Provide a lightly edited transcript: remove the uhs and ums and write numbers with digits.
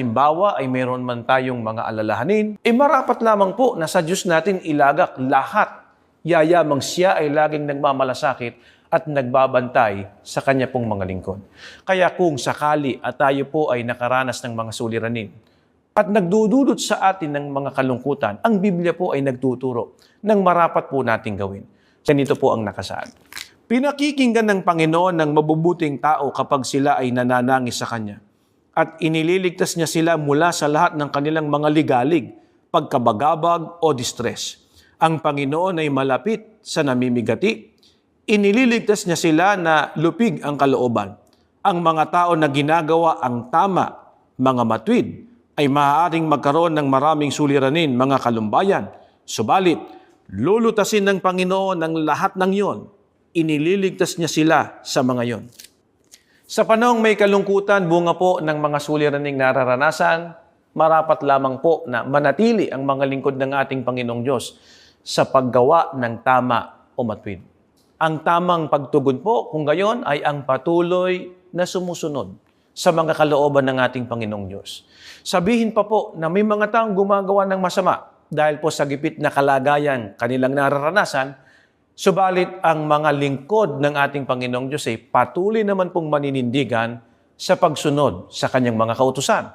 halimbawa ay meron man tayong mga alalahanin, marapat lamang po na sa Diyos natin ilagak lahat. Yayamang siya ay laging nagmamalasakit at nagbabantay sa kanya pong mga lingkod. Kaya kung sakali at tayo po ay nakaranas ng mga suliranin at nagdudulot sa atin ng mga kalungkutan, ang Biblia po ay nagtuturo ng marapat po nating gawin. Ganito po ang nakasaad. Pinakikinggan ng Panginoon ng mabubuting tao kapag sila ay nananangis sa Kanya. At inililigtas niya sila mula sa lahat ng kanilang mga ligalig, pagkabagabag o distress. Ang Panginoon ay malapit sa namimigati. Inililigtas niya sila na lupig ang kalooban. Ang mga tao na ginagawa ang tama, mga matwid, ay maaaring magkaroon ng maraming suliranin, mga kalumbayan. Subalit, lulutasin ng Panginoon ang lahat ng iyon. Inililigtas niya sila sa mga iyon. Sa panahong may kalungkutan, bunga po ng mga suliraning nararanasan, marapat lamang po na manatili ang mga lingkod ng ating Panginoong Diyos sa paggawa ng tama o matwid. Ang tamang pagtugon po, kung gayon, ay ang patuloy na sumusunod sa mga kalooban ng ating Panginoong Diyos. Sabihin pa po na may mga taong gumagawa ng masama dahil po sa gipit na kalagayan kanilang nararanasan, subalit ang mga lingkod ng ating Panginoong Diyos ay patuloy naman pong maninindigan sa pagsunod sa kanyang mga kautusan.